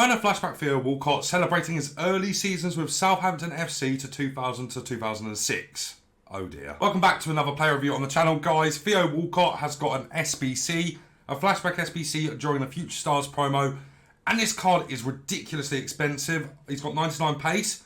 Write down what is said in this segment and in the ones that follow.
Owner Flashback Theo Walcott celebrating his early seasons with Southampton FC to 2000 to 2006. Oh dear. Welcome back to another player review on the channel, guys. Theo Walcott has got an SBC, a Flashback SBC during the Future Stars promo, and this card is ridiculously expensive. He's got 99 pace.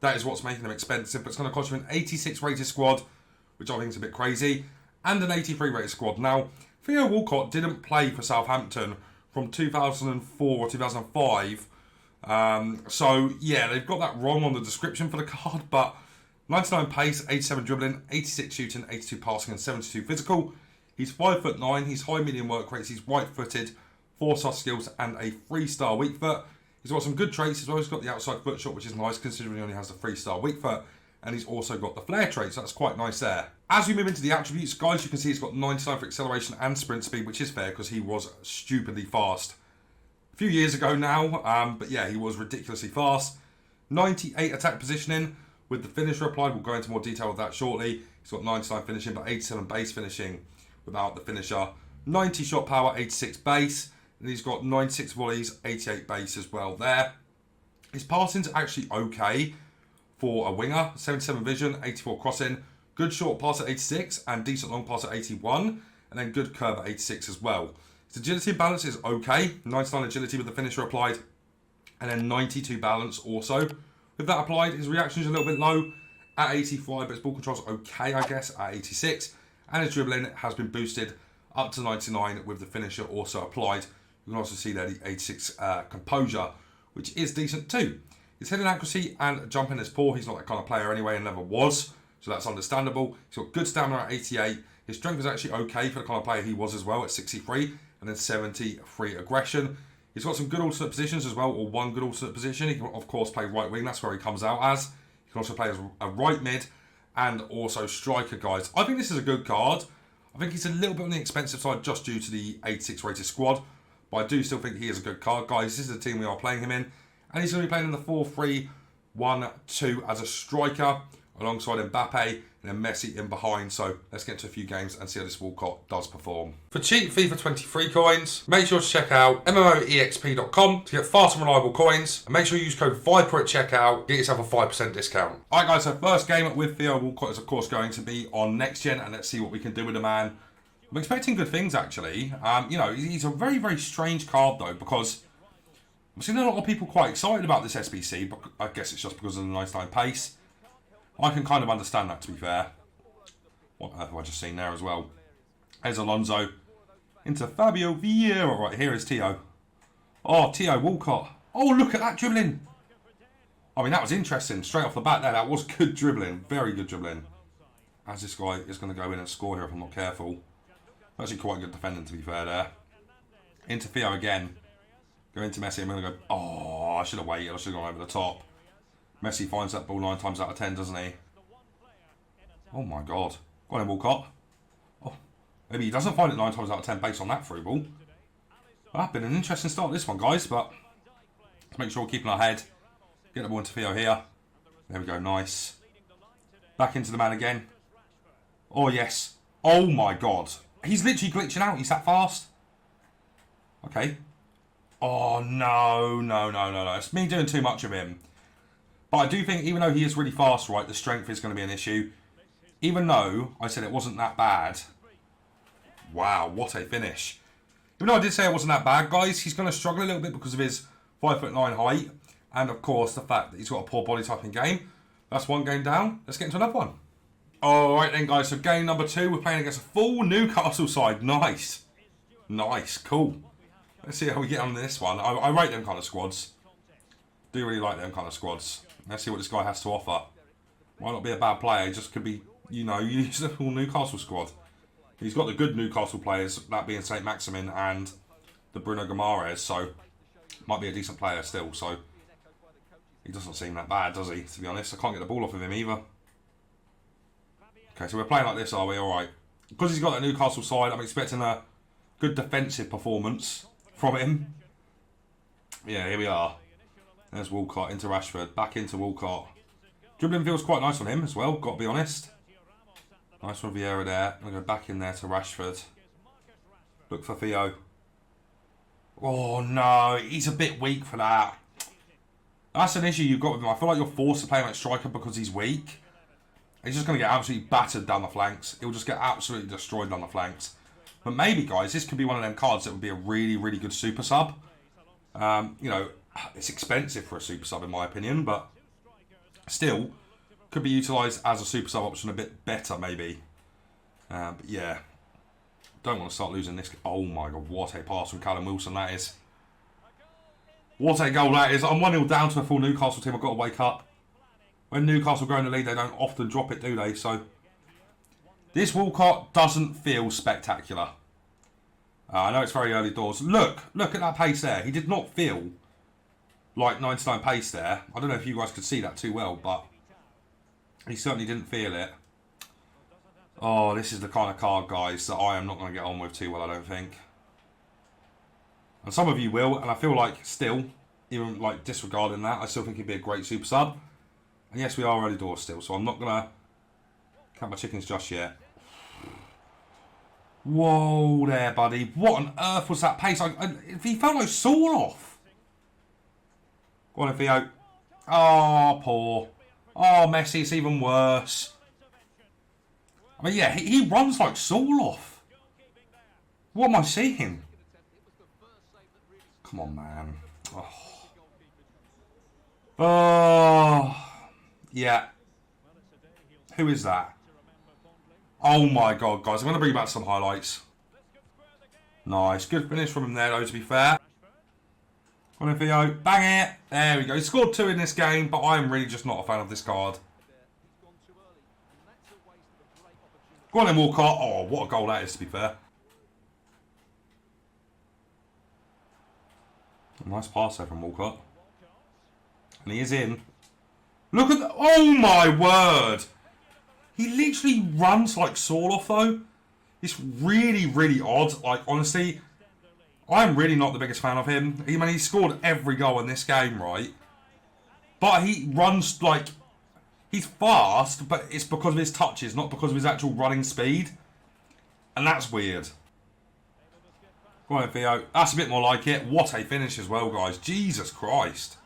That is what's making him expensive, but it's going to cost you an 86 rated squad, which I think is a bit crazy, and an 83 rated squad. Now, Theo Walcott didn't play for Southampton from 2004 or 2005. So, yeah, they've got that wrong on the description for the card, but 99 pace, 87 dribbling, 86 shooting, 82 passing, and 72 physical. He's 5'9", he's high medium work rates, he's right-footed, 4-star skills, and a 3-star weak foot. He's got some good traits as well. He's got the outside foot shot, which is nice considering he only has the 3-star weak foot. And he's also got the flare trait, so that's quite nice there. As we move into the attributes, guys, you can see he's got 99 for acceleration and sprint speed, which is fair because he was stupidly fast a few years ago now. But yeah, he was ridiculously fast. 98 attack positioning with the finisher applied. We'll go into more detail with that shortly. He's got 99 finishing, but 87 base finishing without the finisher. 90 shot power, 86 base. And he's got 96 volleys, 88 base as well there. His passing's actually okay for a winger. 77 vision, 84 crossing. Good short pass at 86 and decent long pass at 81. And then good curve at 86 as well. His agility and balance is okay. 99 agility with the finisher applied. And then 92 balance also. With that applied, his reaction is a little bit low at 85, but his ball control's okay, I guess, at 86. And his dribbling has been boosted up to 99 with the finisher also applied. You can also see there the 86 composure, which is decent too. His heading accuracy and jumping is poor. He's not that kind of player anyway and never was, so that's understandable. He's got good stamina at 88. His strength is actually okay for the kind of player he was as well at 63, and then 73 aggression. He's got some good alternate positions as well, or one good alternate position. He can, of course, play right wing. That's where he comes out as. He can also play as a right mid and also striker, guys. I think this is a good card. I think he's a little bit on the expensive side just due to the 86 rated squad. But I do still think he is a good card, guys. This is the team we are playing him in. And he's going to be playing in the 4-3-1-2 as a striker alongside Mbappe and then Messi in behind. So let's get into a few games and see how this Walcott does perform. For cheap FIFA 23 coins, make sure to check out MMOEXP.com to get fast and reliable coins. And make sure you use code VIPER at checkout. Get yourself a 5% discount. Alright guys, so first game with Theo Walcott is of course going to be on next gen. And let's see what we can do with the man. I'm expecting good things, actually. You know, he's a very, very strange card, though, because I've seen a lot of people quite excited about this SBC, but I guess it's just because of the 99 pace. I can kind of understand that, to be fair. What on earth have I just seen there as well? There's Alonso into Fabio Vieira. Right, here is Theo. Oh, Theo Walcott. Oh, look at that dribbling. I mean, that was interesting. Straight off the bat there, that was good dribbling. Very good dribbling. As this guy is going to go in and score here if I'm not careful. Actually quite good defending, to be fair there. Into Theo again. Go into Messi. I'm going to go... Oh, I should have waited. I should have gone over the top. Messi finds that ball 9 times out of 10, doesn't he? Oh, my God. Go on in, Walcott. Oh, maybe he doesn't find it 9 times out of 10 based on that through ball. Well, been an interesting start this one, guys. But let's make sure we're keeping our head. Get the ball into Theo here. There we go. Nice. Back into the man again. Oh, yes. Oh, my God. He's literally glitching out. He's that fast. Okay. Oh, no. It's me doing too much of him. But I do think, even though he is really fast, right, the strength is going to be an issue. Even though I said it wasn't that bad. Wow, what a finish. Even though I did say it wasn't that bad, guys, he's going to struggle a little bit because of his 5'9" height. And, of course, the fact that he's got a poor body type in game. That's one game down. Let's get into another one. Alright then, guys, so game number 2, we're playing against a full Newcastle side. Nice. Nice, cool. Let's see how we get on this one. I rate them kind of squads. Do really like them kind of squads. Let's see what this guy has to offer. Might not be a bad player, just could be, you know, you use the full Newcastle squad. He's got the good Newcastle players, that being St. Maximin and the Bruno Guimaraes, so might be a decent player still, so he doesn't seem that bad, does he, to be honest. I can't get the ball off of him either. Okay, so we're playing like this, are we? Alright. Because he's got that Newcastle side, I'm expecting a good defensive performance from him. Yeah, here we are. There's Walcott into Rashford. Back into Walcott. Dribbling feels quite nice on him as well, got to be honest. Nice from Vieira there. I'm going to go back in there to Rashford. Look for Theo. Oh no, he's a bit weak for that. That's an issue you've got with him. I feel like you're forced to play him at striker because he's weak. He's just going to get absolutely battered down the flanks. He'll just get absolutely destroyed down the flanks. But maybe, guys, this could be one of them cards that would be a really, really good super sub. You know, it's expensive for a super sub in my opinion, but still could be utilised as a super sub option a bit better maybe. But yeah, don't want to start losing this. Oh my god, what a pass from Callum Wilson that is. What a goal that is. I'm 1-0 down to a full Newcastle team. I've got to wake up. When Newcastle go in the lead, they don't often drop it, do they? So this Walcott doesn't feel spectacular. I know it's very early doors. Look at that pace there. He did not feel like 99 pace there. I don't know if you guys could see that too well, but he certainly didn't feel it. Oh, this is the kind of card, guys, that I am not going to get on with too well, I don't think. And some of you will, and I feel like still, even like disregarding that, I still think he'd be a great super sub. And yes, we are early doors still, so I'm not going to count my chickens just yet. Whoa there, buddy. What on earth was that pace? He felt like saw off. Go on, Theo. Oh, poor. Oh, Messi, it's even worse. I mean, yeah, he runs like Soloff. What am I seeing? Come on, man. Oh, yeah. Who is that? Oh my god, guys. I'm going to bring back some highlights. Nice. Good finish from him there, though, to be fair. Come on, Theo. Bang it. There we go. He scored 2 in this game, but I'm really just not a fan of this card. Go on then, Walcott. Oh, what a goal that is, to be fair. A nice pass there from Walcott. And he is in. Look at that. Oh, my word. He literally runs like Soloff, though. It's really, really odd. Like, honestly, I'm really not the biggest fan of him. I mean, he scored every goal in this game, right? But he runs like... He's fast, but it's because of his touches, not because of his actual running speed. And that's weird. Go on, Theo. That's a bit more like it. What a finish as well, guys. Jesus Christ.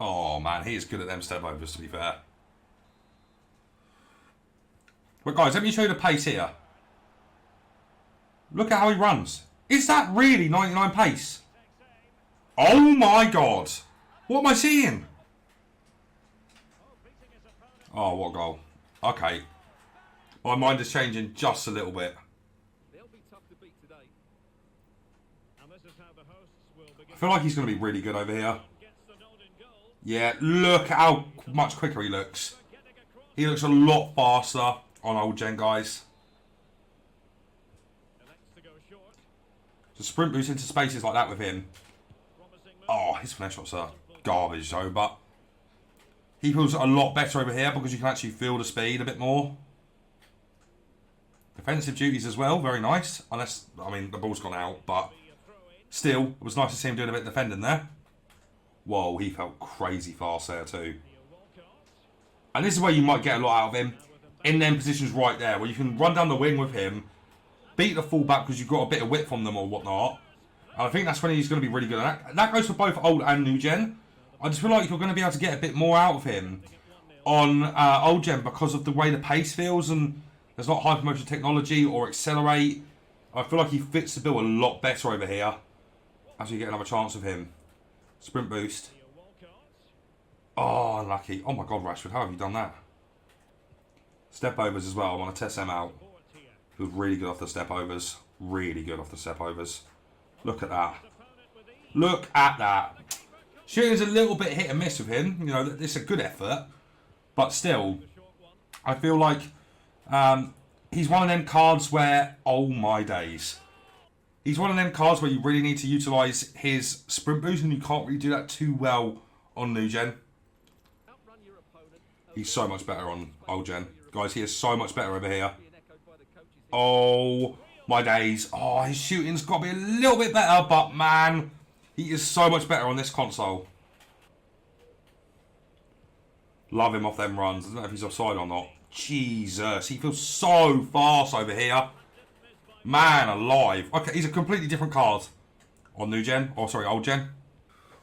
Oh, man. He is good at them step overs, to be fair. But, guys, let me show you the pace here. Look at how he runs. Is that really 99 pace? Oh, my God. What am I seeing? Oh, what goal. Okay. My mind is changing just a little bit. I feel like he's going to be really good over here. Yeah, look how much quicker he looks. He looks a lot faster on old gen, guys. So sprint boost into spaces like that with him. Oh, his finesse shots are garbage though, but he feels a lot better over here because you can actually feel the speed a bit more. Defensive duties as well, very nice. Unless, I mean, the ball's gone out, but still, it was nice to see him doing a bit of defending there. Whoa, he felt crazy fast there too. And this is where you might get a lot out of him. In them positions right there, where you can run down the wing with him, beat the fullback because you've got a bit of width on them or whatnot. And I think that's when he's going to be really good. And that goes for both old and new gen. I just feel like you're going to be able to get a bit more out of him on old gen because of the way the pace feels and there's not hypermotion technology or accelerate. I feel like he fits the bill a lot better over here as we get another chance of him. Sprint boost. Oh, unlucky. Oh my god, Rashford, how have you done that? Step overs as well. I want to test them out. He was really good off the step overs. Really good off the step overs. Look at that. Look at that. Shooting's a little bit hit and miss with him. You know, it's a good effort. But still, I feel like he's one of them cards where, oh my days. He's one of them cards where you really need to utilise his sprint boost and you can't really do that too well on new gen. He's so much better on old gen. Guys, he is so much better over here. Oh my days. Oh, his shooting's got to be a little bit better, but man, he is so much better on this console. Love him off them runs. I don't know if he's offside or not. Jesus, he feels so fast over here. Man alive. Okay, he's a completely different card on new gen. Or sorry, old gen.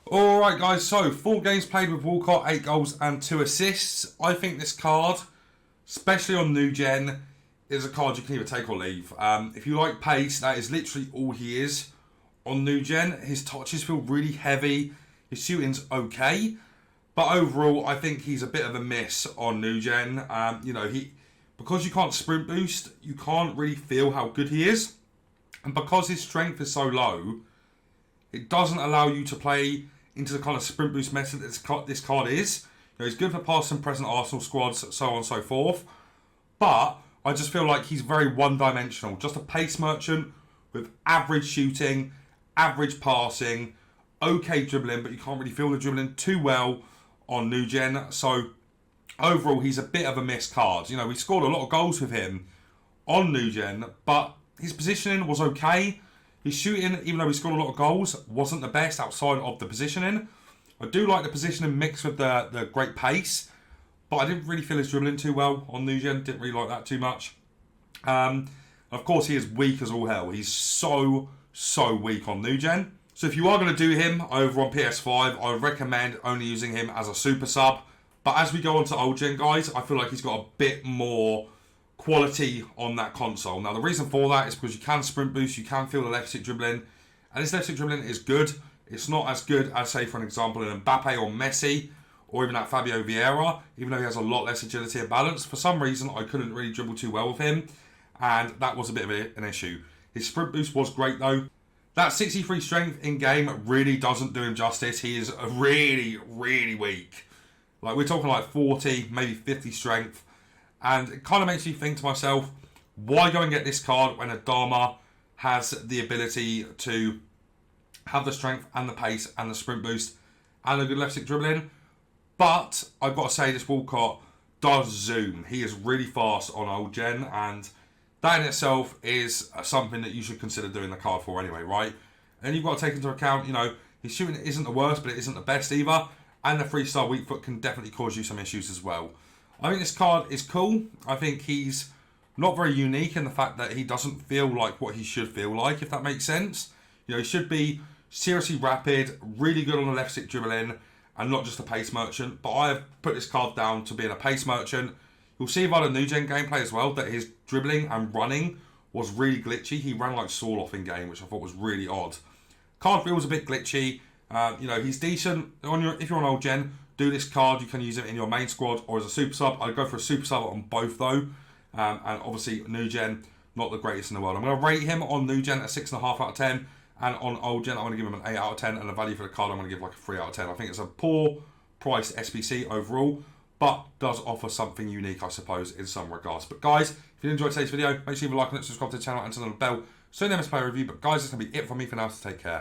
Alright guys, so 4 games played with Walcott, 8 goals and 2 assists. I think this card, especially on new gen, is a card you can either take or leave. If you like pace, that is literally all he is on new gen. His touches feel really heavy. His shooting's okay. But overall, I think he's a bit of a miss on new gen. You know, because you can't sprint boost, you can't really feel how good he is. And because his strength is so low, it doesn't allow you to play into the kind of sprint boost method that this card is. You know, he's good for past and present Arsenal squads, so on and so forth. But I just feel like he's very one-dimensional. Just a pace merchant with average shooting, average passing, okay dribbling, but you can't really feel the dribbling too well on new gen. So overall, he's a bit of a missed card. You know, we scored a lot of goals with him on new gen, but his positioning was okay. His shooting, even though he scored a lot of goals, wasn't the best outside of the positioning. I do like the positioning mixed with the great pace, but I didn't really feel his dribbling too well on new gen. Didn't really like that too much. Of course, he is weak as all hell. He's so weak on new gen. So if you are going to do him over on PS5, I would recommend only using him as a super sub. But as we go on to old gen, guys, I feel like he's got a bit more quality on that console. Now, the reason for that is because you can sprint boost, you can feel the left stick dribbling, and this left stick dribbling is good. It's not as good as, say, for an example, an Mbappe or Messi, or even that Fabio Vieira, even though he has a lot less agility and balance. For some reason, I couldn't really dribble too well with him, and that was a bit of an issue. His sprint boost was great, though. That 63 strength in-game really doesn't do him justice. He is really weak. Like, we're talking like 40, maybe 50 strength. And it kind of makes me think to myself, why go and get this card when Adama has the ability to have the strength and the pace and the sprint boost and a good left stick dribbling? But I've got to say, this Walcott does zoom. He is really fast on old gen, and that in itself is something that you should consider doing the card for anyway, right? And you've got to take into account, you know, his shooting isn't the worst, but it isn't the best either. And the 3-star weak foot can definitely cause you some issues as well. I think this card is cool. I think he's not very unique in the fact that he doesn't feel like what he should feel like, if that makes sense. You know, he should be seriously rapid, really good on the left stick dribbling, and not just a pace merchant. But I have put this card down to being a pace merchant. You'll see by the new gen gameplay as well that his dribbling and running was really glitchy. He ran like Saul off in game, which I thought was really odd. Card feels a bit glitchy. You know, he's decent. If you're on old gen, do this card. You can use it in your main squad or as a super sub. I'd go for a super sub on both though. And obviously new gen, not the greatest in the world. I'm going to rate him on new gen a 6.5 out of 10. And on old gen, I'm going to give him an 8 out of 10. And the value for the card, I'm going to give like a 3 out of 10. I think it's a poor priced SBC overall, but does offer something unique, I suppose, in some regards. But guys, if you enjoyed today's video, make sure you leave a like on it, subscribe to the channel, and turn on the bell so you never miss a play review. But guys, that's going to be it from me for now, so take care.